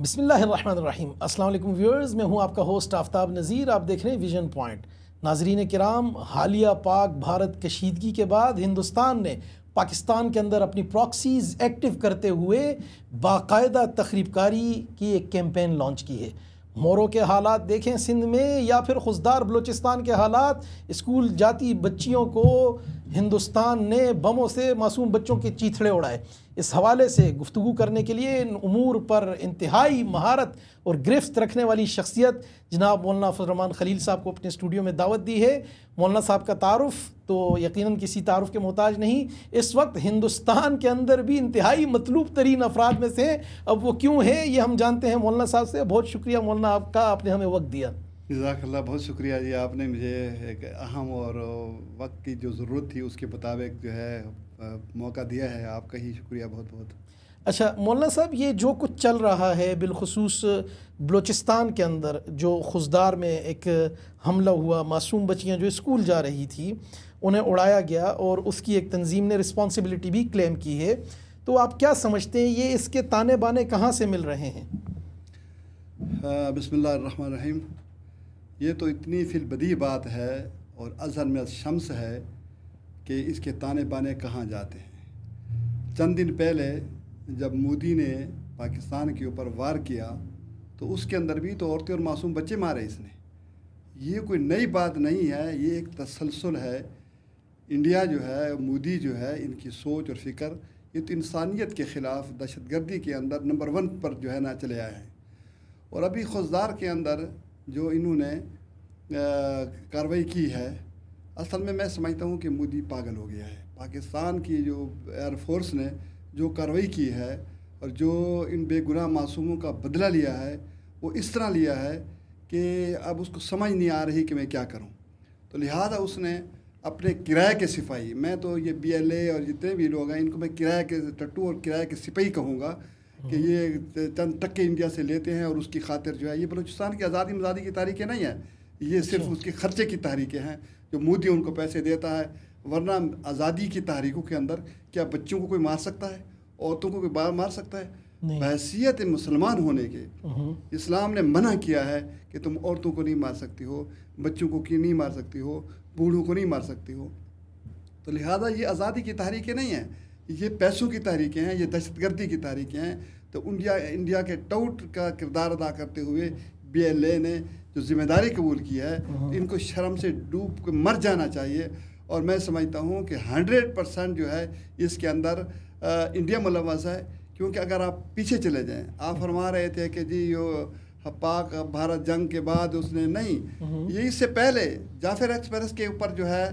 بسم اللہ الرحمن الرحیم۔ السلام علیکم ویورز، میں ہوں آپ کا ہوسٹ آفتاب نذیر۔ آپ دیکھ رہے ہیں ویژن پوائنٹ۔ ناظرین کرام، حالیہ پاک بھارت کشیدگی کے بعد ہندوستان نے پاکستان کے اندر اپنی پراکسیز ایکٹیو کرتے ہوئے باقاعدہ تخریب کاری کی ایک کیمپین لانچ کی ہے۔ مورو کے حالات دیکھیں سندھ میں، یا پھر خضدار بلوچستان کے حالات، اسکول جاتی بچیوں کو ہندوستان نے بموں سے معصوم بچوں کے چیتھڑے اڑائے۔ اس حوالے سے گفتگو کرنے کے لیے ان امور پر انتہائی مہارت اور گرفت رکھنے والی شخصیت جناب مولانا فضل الرحمان خلیل صاحب کو اپنے اسٹوڈیو میں دعوت دی ہے۔ مولانا صاحب کا تعارف تو یقیناً کسی تعارف کے محتاج نہیں، اس وقت ہندوستان کے اندر بھی انتہائی مطلوب ترین افراد میں سے ہیں۔ اب وہ کیوں ہیں یہ ہم جانتے ہیں مولانا صاحب سے۔ بہت شکریہ مولانا آپ کا، آپ نے ہمیں وقت دیا۔ جزاک اللہ، بہت شکریہ جی، آپ نے مجھے ایک اہم اور وقت کی جو ضرورت تھی اس کے مطابق جو ہے موقع دیا ہے۔ آپ کا ہی شکریہ بہت بہت۔ اچھا مولانا صاحب، یہ جو کچھ چل رہا ہے بالخصوص بلوچستان کے اندر، جو خضدار میں ایک حملہ ہوا، معصوم بچیاں جو اسکول جا رہی تھی انہیں اڑایا گیا، اور اس کی ایک تنظیم نے رسپانسبلٹی بھی کلیم کی ہے، تو آپ کیا سمجھتے ہیں یہ اس کے تانے بانے کہاں سے مل رہے ہیں؟ بسم اللہ الرحمن الرحیم۔ یہ تو اتنی فی البدیہہ بات ہے اور اظہر میں شمس ہے کہ اس کے تانے بانے کہاں جاتے ہیں۔ چند دن پہلے جب مودی نے پاکستان کے اوپر وار کیا تو اس کے اندر بھی تو عورتیں اور معصوم بچے مارے اس نے۔ یہ کوئی نئی بات نہیں ہے، یہ ایک تسلسل ہے۔ انڈیا جو ہے، مودی جو ہے، ان کی سوچ اور فکر یہ تو انسانیت کے خلاف دہشت گردی کے اندر نمبر 1 پر جو ہے نہ چلے آئے ہیں۔ اور ابھی خضدار کے اندر جو انہوں نے کارروائی کی ہے، اصل میں سمجھتا ہوں کہ مودی پاگل ہو گیا ہے۔ پاکستان کی جو ایئر فورس نے جو کارروائی کی ہے اور جو ان بے گناہ معصوموں کا بدلہ لیا ہے، وہ اس طرح لیا ہے کہ اب اس کو سمجھ نہیں آ رہی کہ میں کیا کروں۔ تو لہٰذا اس نے اپنے کرائے کے سپاہی، میں تو یہ BLA اور جتنے بھی لوگ ہیں ان کو میں کرائے کے ٹٹو اور کرائے کے سپاہی کہوں گا کہ یہ چند ٹکے انڈیا سے لیتے ہیں اور اس کی خاطر جو ہے، یہ بلوچستان کی آزادی کی تحریکیں نہیں ہیں، یہ صرف اس کے خرچے کی تحریکیں ہیں جو مودی ان کو پیسے دیتا ہے۔ ورنہ آزادی کی تحریکوں کے اندر کیا بچوں کو کوئی مار سکتا ہے؟ عورتوں کو کوئی مار سکتا ہے؟ بحیثیت مسلمان ہونے کے اسلام نے منع کیا ہے کہ تم عورتوں کو نہیں مار سکتی ہو، بچوں کو نہیں مار سکتی ہو، بوڑھوں کو نہیں مار سکتی ہو۔ تو لہٰذا یہ آزادی کی تحریکیں نہیں ہیں، یہ پیسوں کی تحریکیں ہیں، یہ دہشت گردی کی تحریکیں ہیں۔ تو انڈیا کے ٹاؤٹ کا کردار ادا کرتے ہوئے BLA نے جو ذمہ داری قبول کی ہے، ان کو شرم سے ڈوب کے مر جانا چاہیے۔ اور میں سمجھتا ہوں کہ 100% جو ہے اس کے اندر انڈیا ملوث ہے، کیونکہ اگر آپ پیچھے چلے جائیں، آپ فرما رہے تھے کہ جی یہ پاک بھارت جنگ کے بعد اس نے نہیں، یہ اس سے پہلے جعفر ایکسپریس کے اوپر جو ہے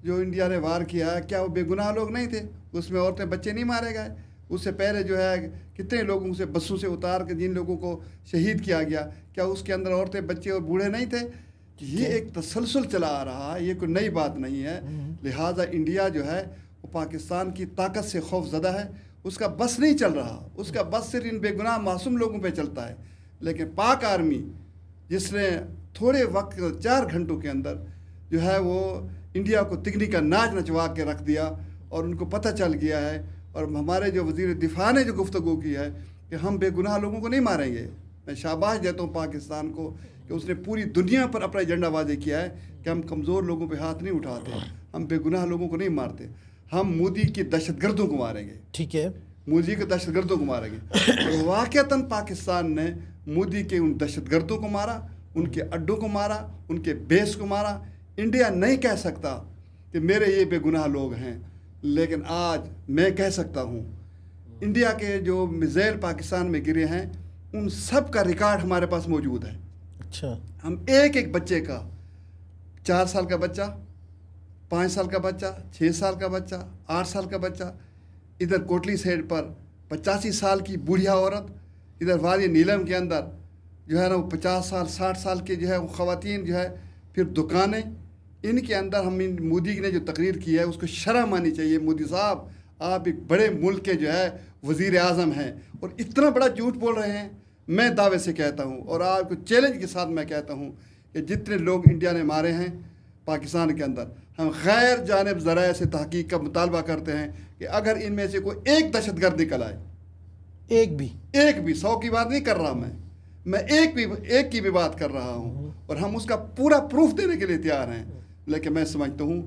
جو انڈیا نے وار کیا ہے، کیا وہ بے گناہ لوگ نہیں تھے؟ اس میں عورتیں بچے نہیں مارے گئے؟ اس سے پہلے جو ہے کتنے لوگوں سے بسوں سے اتار کے جن لوگوں کو شہید کیا گیا، کیا اس کے اندر عورتیں بچے اور بوڑھے نہیں تھے؟ یہ ایک تسلسل چلا آ رہا ہے، یہ کوئی نئی بات نہیں ہے۔ لہٰذا انڈیا جو ہے وہ پاکستان کی طاقت سے خوف زدہ ہے، اس کا بس نہیں چل رہا، اس کا بس صرف ان بے گناہ معصوم لوگوں پہ چلتا ہے۔ لیکن پاک آرمی جس نے تھوڑے وقت 4 گھنٹوں کے اندر جو ہے وہ انڈیا کو تکنی کا ناچ نچوا کے رکھ دیا، اور ان کو پتہ چل گیا ہے، اور ہمارے جو وزیر دفاع نے جو گفتگو کی ہے کہ ہم بے گناہ لوگوں کو نہیں ماریں گے۔ میں شاباش دیتا ہوں پاکستان کو کہ اس نے پوری دنیا پر اپنا ایجنڈا واضح کیا ہے کہ ہم کمزور لوگوں پہ ہاتھ نہیں اٹھاتے، ہم بے گناہ لوگوں کو نہیں مارتے، ہم مودی کی دہشت گردوں کو ماریں گے۔ ٹھیک ہے، مودی کے دہشت گردوں کو ماریں گے۔ واقعتاً پاکستان نے مودی کے ان دہشت گردوں کو مارا، ان کے اڈوں کو مارا، ان کے بیس کو مارا۔ انڈیا نہیں کہہ سکتا کہ میرے یہ بے گناہ لوگ ہیں، لیکن آج میں کہہ سکتا ہوں انڈیا کے جو میزائل پاکستان میں گرے ہیں ان سب کا ریکارڈ ہمارے پاس موجود ہے۔ اچھا، ہم ایک بچے کا، 4 سال کا بچہ، 5 سال کا بچہ، 6 سال کا بچہ، 8 سال کا بچہ، ادھر کوٹلی سائڈ پر 85 سال کی بوڑھیا عورت، ادھر وادی نیلم کے اندر جو ہے نا وہ 50 سال 60 سال کے جو ہے وہ خواتین جو ہے، پھر دکانیں، ان کے اندر ہم مودی نے جو تقریر کی ہے اس کو شرم آنی چاہیے۔ مودی صاحب، آپ ایک بڑے ملک کے جو ہے وزیر اعظم ہیں اور اتنا بڑا جھوٹ بول رہے ہیں۔ میں دعوے سے کہتا ہوں اور آپ کو چیلنج کے ساتھ میں کہتا ہوں کہ جتنے لوگ انڈیا نے مارے ہیں پاکستان کے اندر، ہم غیر جانب ذرائع سے تحقیق کا مطالبہ کرتے ہیں کہ اگر ان میں سے کوئی ایک دہشت گرد نکل آئے، ایک بھی 100 کی بات نہیں کر رہا میں ایک کی بھی بات کر رہا ہوں، اور ہم اس کا پورا پروف دینے کے لیے تیار ہیں، لیکن میں سمجھتا ہوں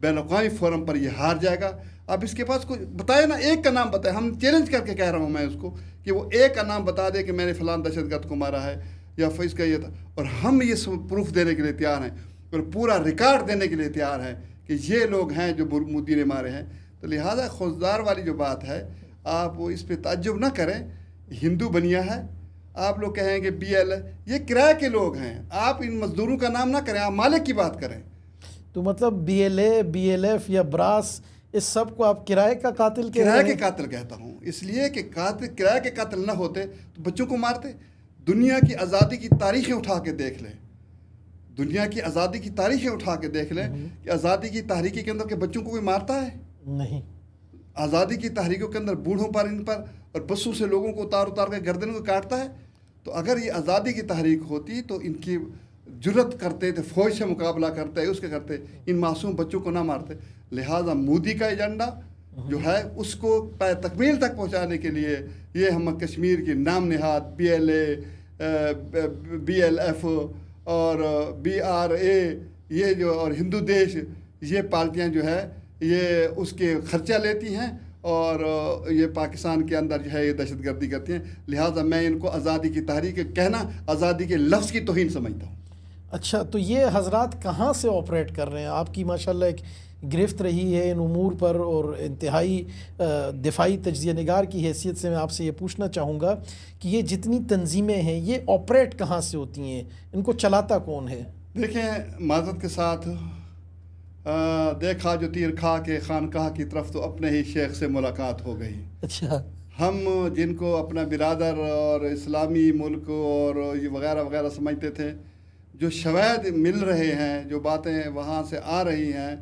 بین الاقوامی فورم پر یہ ہار جائے گا۔ اب اس کے پاس کوئی بتائے نا، ایک کا نام بتائے، ہم چیلنج کر کے کہہ رہا ہوں میں اس کو کہ وہ ایک کا نام بتا دے کہ میں نے فلان دہشت گرد کو مارا ہے یا اس کا یہ تھا، اور ہم یہ پروف دینے کے لیے تیار ہیں اور پورا ریکارڈ دینے کے لیے تیار ہیں کہ یہ لوگ ہیں جو مودی نے مارے ہیں۔ تو لہٰذا خوزدار والی جو بات ہے، آپ اس پہ تعجب نہ کریں، ہندو بنیا ہے، آپ لوگ کہیں گے BL ہے، یہ کرائے کے لوگ ہیں، آپ ان مزدوروں کا نام نہ کریں، آپ مالک کی بات کریں۔ تو مطلب BLA BLF یا براس، اس سب کو آپ کرائے کا قاتل کہہ رہے ہیں؟ کرائے کے قاتل کہتا ہوں، اس لیے کہ کرائے کے قاتل نہ ہوتے تو بچوں کو مارتے۔ دنیا کی آزادی کی تاریخیں اٹھا کے دیکھ لیں، دنیا کی آزادی کی تاریخیں اٹھا کے دیکھ لیں کہ آزادی کی تحریکی کے اندر کے بچوں کو کوئی مارتا ہے؟ نہیں۔ آزادی کی تحریکوں کے اندر بوڑھوں پر، ان پر اور بسوں سے لوگوں کو اتار کے گردن کو کاٹتا ہے۔ تو اگر یہ آزادی کی تحریک ہوتی تو ان کی جرت کرتے تھے، فوج سے مقابلہ کرتے، اس کے کرتے، ان معصوم بچوں کو نہ مارتے۔ لہٰذا مودی کا ایجنڈا جو ہے اس کو تکمیل تک پہنچانے کے لیے یہ ہم کشمیر کی نام نہاد BLA BLF اور BRA یہ جو اور ہندو دیش، یہ پارٹیاں جو ہے یہ اس کے خرچہ لیتی ہیں اور یہ پاکستان کے اندر جو ہے یہ دہشت گردی کرتی ہیں۔ لہٰذا میں ان کو آزادی کی تحریک کہنا آزادی کے لفظ کی توہین سمجھتا ہوں۔ اچھا، تو یہ حضرات کہاں سے آپریٹ کر رہے ہیں؟ آپ کی ماشاءاللہ ایک گرفت رہی ہے ان امور پر، اور انتہائی دفاعی تجزیہ نگار کی حیثیت سے میں آپ سے یہ پوچھنا چاہوں گا کہ یہ جتنی تنظیمیں ہیں یہ آپریٹ کہاں سے ہوتی ہیں؟ ان کو چلاتا کون ہے؟ دیکھیں، معذرت کے ساتھ دیکھا جو تیر کھا کے خانقاہ کی طرف تو اپنے ہی شیخ سے ملاقات ہو گئی۔ اچھا، ہم جن کو اپنا برادر اور اسلامی ملک اور یہ وغیرہ وغیرہ سمجھتے تھے، جو شواہد مل رہے ہیں، جو باتیں وہاں سے آ رہی ہیں،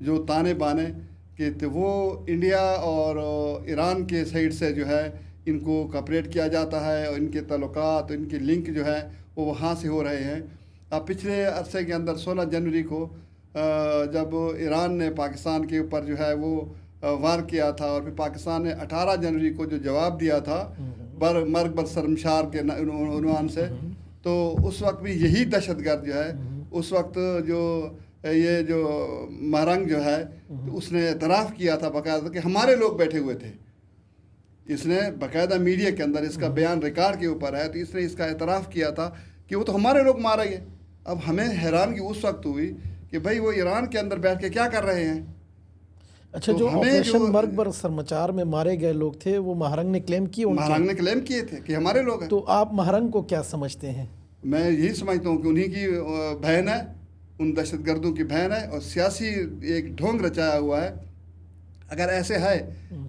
جو تانے بانے کہ وہ انڈیا اور ایران کے سائڈ سے جو ہے ان کو کوآپریٹ کیا جاتا ہے، اور ان کے تعلقات، ان کے لنک جو ہے وہ وہاں سے ہو رہے ہیں۔ اب پچھلے عرصے کے اندر 16 جنوری کو جب ایران نے پاکستان کے اوپر جو ہے وہ وار کیا تھا، اور پھر پاکستان نے 18 جنوری کو جو جواب دیا تھا مرگ بر شرمشار کے عنوان سے، تو اس وقت بھی یہی دہشت گرد جو ہے، اس وقت یہ جو مہرنگ جو ہے اس نے اعتراف کیا تھا باقاعدہ کہ ہمارے لوگ بیٹھے ہوئے تھے۔ اس نے باقاعدہ میڈیا کے اندر اس کا بیان ریکارڈ کے اوپر ہے، تو اس نے اس کا اعتراف کیا تھا کہ وہ تو ہمارے لوگ مارے گئے۔ اب ہمیں حیرانگی اس وقت ہوئی کہ بھائی وہ ایران کے اندر بیٹھ کے کیا کر رہے ہیں؟ اچھا، جو آپریشن مرگ بر سرمچار میں مارے گئے لوگ تھے وہ مہرنگ نے کلیم کیے؟ مہرنگ نے کلیم کیے تھے کہ ہمارے لوگ ہیں۔ تو آپ مہرنگ کو کیا سمجھتے ہیں؟ میں یہی سمجھتا ہوں کہ انہی کی بہن ہے، ان دہشت گردوں کی بہن ہے، اور سیاسی ایک ڈھونگ رچایا ہوا ہے۔ اگر ایسے ہے،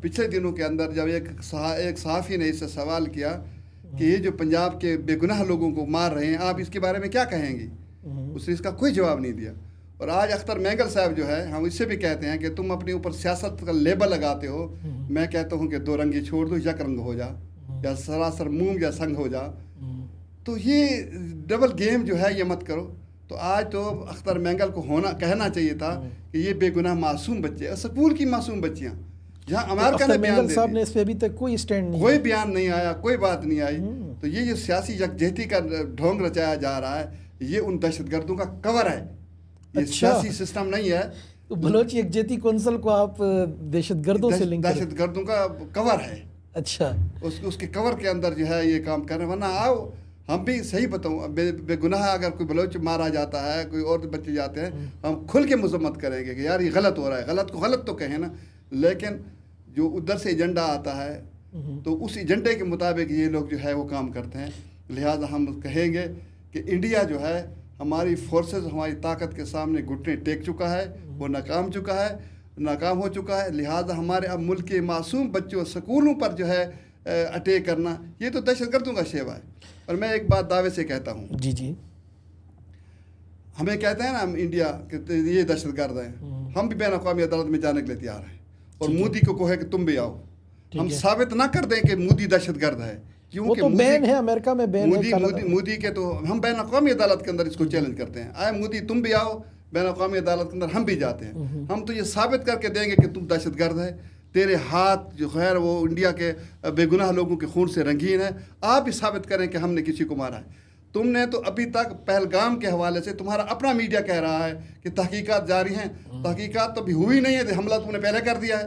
پچھلے دنوں کے اندر جب ایک صحافی نے اس سے سوال کیا کہ یہ جو پنجاب کے بے گناہ لوگوں کو مار رہے ہیں، آپ اس کے بارے میں کیا کہیں گی؟ اس نے اس کا کوئی جواب نہیں دیا۔ اور آج اختر مینگل صاحب جو ہے، ہم اس سے بھی کہتے ہیں کہ تم اپنے اوپر سیاست کا لیبل لگاتے ہو۔ میں کہتا ہوں کہ 2 رنگی چھوڑ دو، یک رنگ ہو جا، یا سراسر موم یا سنگ ہو جا۔ تو یہ ڈبل گیم جو ہے یہ مت کرو۔ تو آج تو اختر مینگل کو کہنا چاہیے تھا کہ یہ بے گناہ معصوم بچے، سکول کی معصوم بچیاں، جہاں امریکہ نے بیان دے صاحب نے اس پہ ابھی تک کوئی اسٹینڈ نہیں، کوئی بیان نہیں آیا، کوئی بات نہیں آئی۔ تو یہ جو سیاسی یکجہتی کا ڈھونگ رچایا جا رہا ہے، یہ ان دہشت گردوں کا کور ہے، یہ سیاسی سسٹم نہیں ہے۔ تو بلوچ یکجہتی کونسل کو آپ دہشت گردوں سے لنک کریں؟ دہشت گردوں کا کور ہے۔ اچھا، اس کے کور کے اندر جو ہے یہ کام کر رہے ہیں۔ ورنہ آؤ ہم بھی صحیح بتاؤں، بے گناہ اگر کوئی بلوچ مارا جاتا ہے، کوئی اور بچے جاتے ہیں، ہم کھل کے مذمت کریں گے کہ یار یہ غلط ہو رہا ہے، غلط کو غلط تو کہیں نا۔ لیکن جو ادھر سے ایجنڈا آتا ہے تو اس ایجنڈے کے مطابق یہ لوگ جو ہے وہ کام کرتے ہیں۔ لہٰذا ہم کہیں گے کہ انڈیا جو ہے، ہماری فورسز ہماری طاقت کے سامنے گھٹنے ٹیک چکا ہے، وہ ناکام ہو چکا ہے۔ لہٰذا ہمارے اب ملک کے معصوم بچوں، سکولوں پر جو ہے اٹیک کرنا، یہ تو دہشت گردوں کا شیوا ہے۔ اور میں ایک بات دعوے سے کہتا ہوں، جی، ہمیں کہتے ہیں نا ہم انڈیا کہ یہ دہشت گرد ہیں، ہم بھی بین الاقوامی عدالت میں جانے کے لیے تیار ہیں، اور مودی کو کہے کہ تم بھی آؤ، ہم ثابت نہ کر دیں کہ مودی دہشت گرد ہے، کیونکہ وہ تو بین ہے، امریکہ میں بین ہے مودی کے، تو ہم بین الاقوامی عدالت کے اندر اس کو چیلنج کرتے ہیں، آئے مودی تم بھی آؤ بین الاقوامی عدالت کے اندر، ہم بھی جاتے ہیں، ہم تو یہ ثابت کر کے دیں گے کہ تم دہشت گرد ہے۔ تیرے ہاتھ جو خیر وہ انڈیا کے بے گناہ لوگوں کے خون سے رنگین ہے، آپ بھی ثابت کریں کہ ہم نے کسی کو مارا ہے۔ تم نے تو ابھی تک پہلگام کے حوالے سے تمہارا اپنا میڈیا کہہ رہا ہے کہ تحقیقات جاری ہیں، تحقیقات تو ابھی ہوئی نہیں ہے، حملہ تم نے پہلے کر دیا ہے۔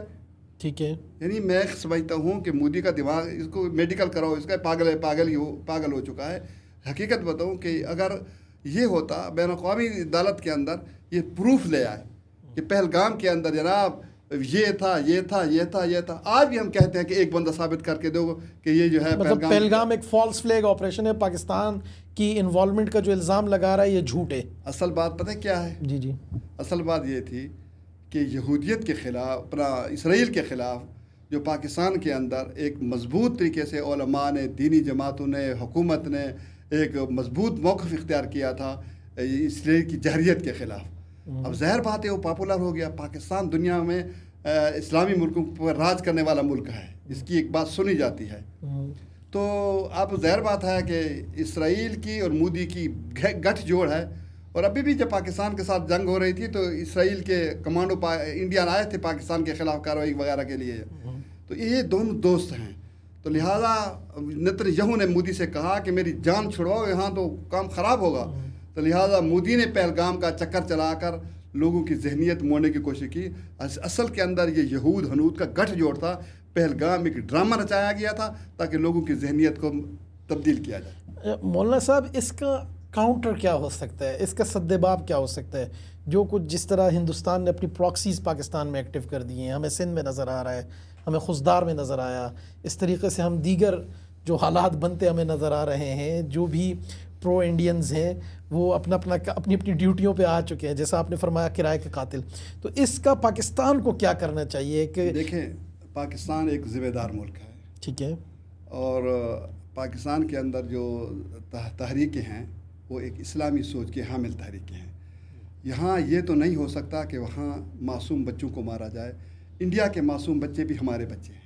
ٹھیک ہے، یعنی میں سمجھتا ہوں کہ مودی کا دماغ، اس کو میڈیکل کراؤ، اس کا پاگل ہو چکا ہے۔ حقیقت بتاؤں کہ اگر یہ ہوتا بین الاقوامی عدالت کے اندر یہ پروف لے آئے کہ پہلگام کے اندر جناب یہ تھا، آج بھی ہم کہتے ہیں کہ ایک بندہ ثابت کر کے دو کہ یہ جو ہے مطلب پہلگام ایک فالس فلیگ آپریشن ہے، پاکستان کی انوالومنٹ کا جو الزام لگا رہا ہے یہ جھوٹ ہے۔ اصل بات پتہ کیا ہے؟ جی اصل بات یہ تھی کہ یہودیت کے خلاف، اپنا اسرائیل کے خلاف جو پاکستان کے اندر ایک مضبوط طریقے سے علماء نے، دینی جماعتوں نے، حکومت نے ایک مضبوط موقف اختیار کیا تھا اسرائیل کی جہریت کے خلاف۔ اب ظاہر بات ہے وہ پاپولر ہو گیا۔ پاکستان دنیا میں اسلامی ملکوں پر راج کرنے والا ملک ہے، اس کی ایک بات سنی جاتی ہے۔ تو اب ظاہر بات ہے کہ اسرائیل کی اور مودی کی گٹھ جوڑ ہے، اور ابھی بھی جب پاکستان کے ساتھ جنگ ہو رہی تھی تو اسرائیل کے کمانڈو انڈین آئے تھے پاکستان کے خلاف کارروائی وغیرہ کے لیے، تو یہ دونوں دوست ہیں۔ تو لہٰذا نتنیاہو نے مودی سے کہا کہ میری جان چھڑواؤ، یہاں تو کام خراب ہوگا۔ تو لہٰذا مودی نے پہلگام کا چکر چلا کر لوگوں کی ذہنیت موڑنے کی کوشش کی۔ اصل کے اندر یہ یہود ہنود کا گٹھ جوڑ تھا، پہلگام ایک ڈرامہ رچایا گیا تھا تاکہ لوگوں کی ذہنیت کو تبدیل کیا جائے۔ مولانا صاحب، اس کا کاؤنٹر کیا ہو سکتا ہے، اس کا سدباب کیا ہو سکتا ہے؟ جو کچھ جس طرح ہندوستان نے اپنی پراکسیز پاکستان میں ایکٹیو کر دی ہیں، ہمیں سندھ میں نظر آ رہا ہے، ہمیں خزدار میں نظر آیا، اس طریقے سے ہم دیگر جو حالات بنتے ہمیں نظر آ رہے ہیں، جو بھی پرو انڈینز ہیں وہ اپنی ڈیوٹیوں پہ آ چکے ہیں، جیسا آپ نے فرمایا کرائے کے قاتل۔ تو اس کا پاکستان کو کیا کرنا چاہیے کہ دیکھیں، پاکستان ایک ذمہ دار ملک ہے، ٹھیک ہے، اور پاکستان کے اندر جو تحریکیں ہیں وہ ایک اسلامی سوچ کے حامل تحریکیں ہیں۔ یہاں یہ تو نہیں ہو سکتا کہ وہاں معصوم بچوں کو مارا جائے۔ انڈیا کے معصوم بچے بھی ہمارے بچے ہیں،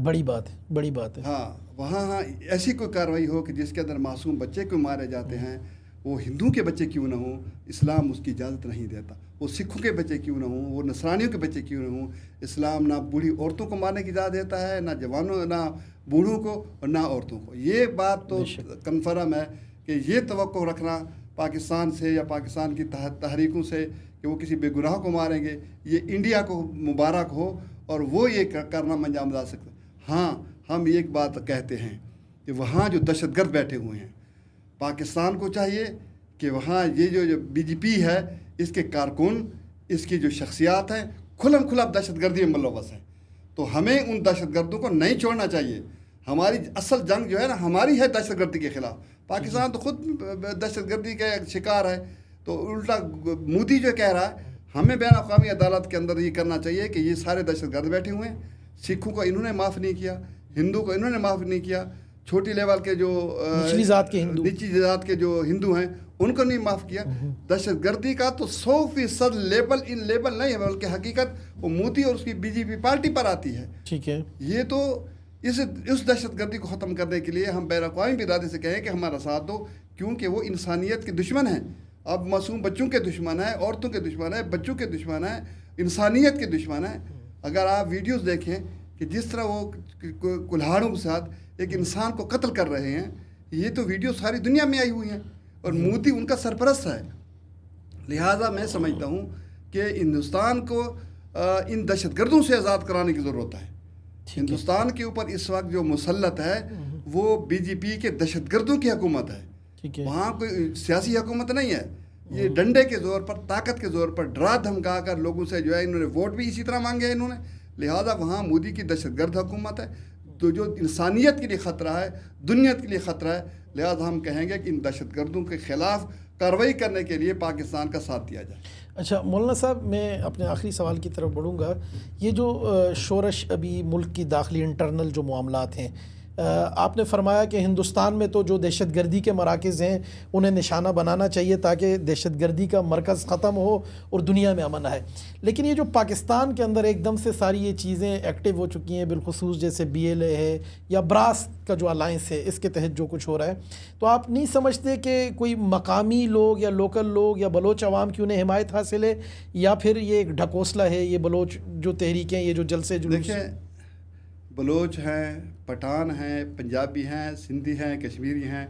بڑی بات ہے۔ ہاں، وہاں ایسی کوئی کارروائی ہو کہ جس کے اندر معصوم بچے کو مارے جاتے ہیں، وہ ہندوؤں کے بچے کیوں نہ ہوں، اسلام اس کی اجازت نہیں دیتا۔ وہ سکھوں کے بچے کیوں نہ ہوں، وہ نصرانیوں کے بچے کیوں نہ ہوں، اسلام نہ بوڑھی عورتوں کو مارنے کی اجازت دیتا ہے، نہ جوانوں، نہ بوڑھوں کو، اور نہ عورتوں کو۔ یہ بات تو کنفرم ہے کہ یہ توقع رکھنا پاکستان سے یا پاکستان کی تحریکوں سے کہ وہ کسی بے گناہ کو ماریں گے، یہ انڈیا کو مبارک ہو اور وہ یہ کرنا انجام دے سکتا۔ ہاں، ہم ایک بات کہتے ہیں کہ وہاں جو دہشت گرد بیٹھے ہوئے ہیں، پاکستان کو چاہیے کہ وہاں یہ جو بی جے پی ہے، اس کے کارکن، اس کی جو شخصیات ہیں، کھلم کھلا دہشت گردی میں ملوث ہیں۔ تو ہمیں ان دہشت گردوں کو نہیں چھوڑنا چاہیے۔ ہماری اصل جنگ جو ہے نا، ہماری ہے دہشت گردی کے خلاف۔ پاکستان تو خود دہشت گردی کا شکار ہے، تو الٹا مودی جو کہہ رہا ہے، ہمیں بین الاقوامی عدالت کے اندر یہ کرنا چاہیے کہ یہ سارے دہشت گرد بیٹھے ہوئے ہیں، سکھوں کو انہوں نے معاف نہیں کیا، ہندو کو انہوں نے معاف نہیں کیا، چھوٹی لیول کے جو نچلی ذات کے جو ہندو ہیں ان کو نہیں معاف کیا۔ دہشت گردی کا تو 100% لیبل نہیں ہے، بلکہ حقیقت وہ مودی اور اس کی بی جے پی پارٹی پر آتی ہے۔ ٹھیک ہے، یہ تو اس دہشت گردی کو ختم کرنے کے لیے ہم بین الاقوامی برادری سے کہیں کہ ہمارا ساتھ دو، کیونکہ وہ انسانیت کے دشمن ہیں۔ اب معصوم بچوں کے دشمن ہیں، عورتوں کے دشمن ہیں، بچوں کے دشمن ہیں، انسانیت کے دشمن ہیں۔ اگر آپ ویڈیوز دیکھیں کہ جس طرح وہ کلہاڑوں کے ساتھ ایک انسان کو قتل کر رہے ہیں، یہ تو ویڈیو ساری دنیا میں آئی ہوئی ہیں، اور مودی ان کا سرپرست ہے۔ لہٰذا میں سمجھتا ہوں کہ ہندوستان کو ان دہشت گردوں سے آزاد کرانے کی ضرورت ہے۔ ہندوستان کے اوپر اس وقت جو مسلط ہے وہ بی جے پی کے دہشت گردوں کی حکومت ہے۔ وہاں کوئی سیاسی حکومت نہیں ہے۔ یہ ڈنڈے کے زور پر، طاقت کے زور پر ڈرا دھمکا کر لوگوں سے جو ہے انہوں نے ووٹ بھی اسی طرح مانگے انہوں نے۔ لہٰذا وہاں مودی کی دہشت گرد حکومت ہے، تو جو انسانیت کے لیے خطرہ ہے، دنیا کے لیے خطرہ ہے۔ لہٰذا ہم کہیں گے کہ ان دہشت گردوں کے خلاف کارروائی کرنے کے لیے پاکستان کا ساتھ دیا جائے۔ اچھا مولانا صاحب، میں اپنے آخری سوال کی طرف بڑھوں گا۔ یہ جو شورش ابھی ملک کی داخلی انٹرنل جو معاملات ہیں، آپ نے فرمایا کہ ہندوستان میں تو جو دہشت گردی کے مراکز ہیں انہیں نشانہ بنانا چاہیے تاکہ دہشت گردی کا مرکز ختم ہو اور دنیا میں امن آئے، لیکن یہ جو پاکستان کے اندر ایک دم سے ساری یہ چیزیں ایکٹیو ہو چکی ہیں، بالخصوص جیسے BLA ہے یا براس کا جو الائنس ہے، اس کے تحت جو کچھ ہو رہا ہے، تو آپ نہیں سمجھتے کہ کوئی مقامی لوگ یا لوکل لوگ یا بلوچ عوام کی انہیں حمایت حاصل ہے، یا پھر یہ ایک ڈھکوسلا ہے یہ بلوچ جو تحریکیں، یہ جو جلسے جلوس؟ دیکھیں، بلوچ ہیں، پٹھان ہیں، پنجابی ہیں، سندھی ہیں، کشمیری ہیں،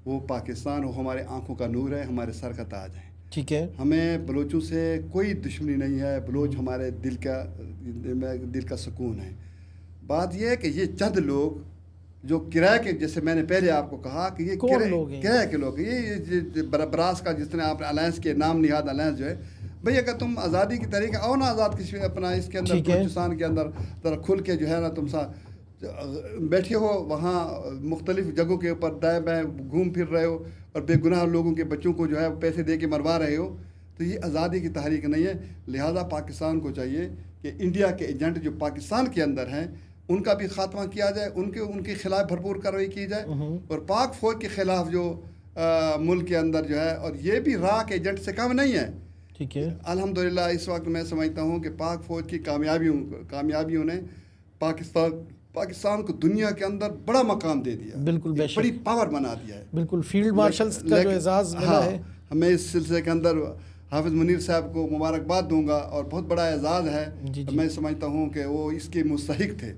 وہ پاکستان وہ ہمارے آنکھوں کا نور ہے، ہمارے سر کا تاج ہے. ٹھیک ہے، ہمیں بلوچوں سے کوئی دشمنی نہیں ہے. بلوچ ہمارے دل کا سکون ہے. بات یہ ہے کہ یہ چند لوگ جو کرائے کے، جیسے میں نے پہلے آپ کو کہا کہ یہ کرائے کے لوگ، یہ براس کا جس نے آپ نے الائنس کے نام نہاد الائنس جو ہے، بھئی اگر تم آزادی کی طریقے آؤ نا، آزاد کشمیر اپنا اس کے اندر بلوچستان کے اندر ذرا کھل کے جو ہے نا، تم سا بیٹھے ہو وہاں مختلف جگہوں کے اوپر دائیں بائیں گھوم پھر رہے ہو اور بے گناہ لوگوں کے بچوں کو جو ہے پیسے دے کے مروا رہے ہو، تو یہ آزادی کی تحریک نہیں ہے. لہٰذا پاکستان کو چاہیے کہ انڈیا کے ایجنٹ جو پاکستان کے اندر ہیں ان کا بھی خاتمہ کیا جائے، ان کے خلاف بھرپور کارروائی کی جائے، اور پاک فوج کے خلاف جو ملک کے اندر جو ہے، اور یہ بھی راک ایجنٹ سے کم نہیں ہے. ٹھیک ہے، الحمدللہ اس وقت میں سمجھتا ہوں کہ پاک فوج کی کامیابیوں نے پاکستان کو دنیا کے اندر بڑا مقام دے دیا، بالکل بے شک، بڑی پاور بنا دیا ہے. بالکل فیلڈ مارشلز کا جو اعزاز ملا ہے، ہمیں اس سلسلے کے اندر حافظ منیر صاحب کو مبارکباد دوں گا، اور بہت بڑا اعزاز ہے. میں سمجھتا ہوں کہ وہ اس کے مستحق تھے.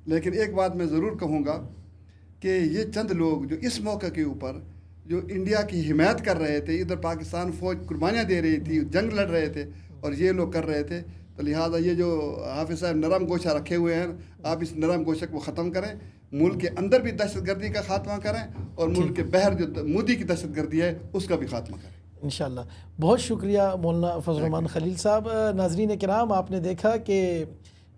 لیکن ایک بات میں ضرور کہوں گا کہ یہ چند لوگ جو اس موقع کے اوپر جو انڈیا کی حمایت کر رہے تھے، ادھر پاکستان فوج قربانیاں دے رہی تھی، جنگ لڑ رہے تھے، اور یہ لوگ کر رہے تھے، تو لہٰذا یہ جو حافظ صاحب نرم گوشہ رکھے ہوئے ہیں، آپ اس نرم گوشہ کو ختم کریں، ملک کے اندر بھی دہشت گردی کا خاتمہ کریں، اور ملک کے باہر جو مودی کی دہشت گردی ہے اس کا بھی خاتمہ کریں انشاءاللہ. بہت شکریہ مولانا فضل الرحمان خلیل صاحب. ناظرین کرام، آپ نے دیکھا کہ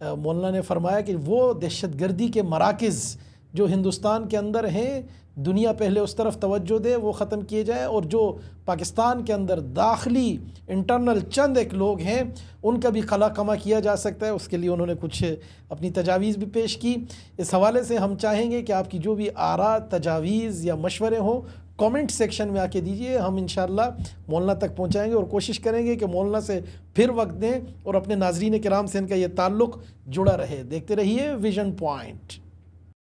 مولانا نے فرمایا کہ وہ دہشت گردی کے مراکز جو ہندوستان کے اندر ہیں، دنیا پہلے اس طرف توجہ دے، وہ ختم کیے جائے، اور جو پاکستان کے اندر داخلی انٹرنل چند ایک لوگ ہیں ان کا بھی خلا کما کیا جا سکتا ہے. اس کے لیے انہوں نے کچھ اپنی تجاویز بھی پیش کی. اس حوالے سے ہم چاہیں گے کہ آپ کی جو بھی آراء، تجاویز یا مشورے ہوں کامنٹ سیکشن میں آ کے دیجئے. ہم انشاءاللہ مولانا تک پہنچائیں گے اور کوشش کریں گے کہ مولانا سے پھر وقت دیں اور اپنے ناظرین کرام سے ان کا یہ تعلق جڑا رہے. دیکھتے رہیے ویژن پوائنٹ.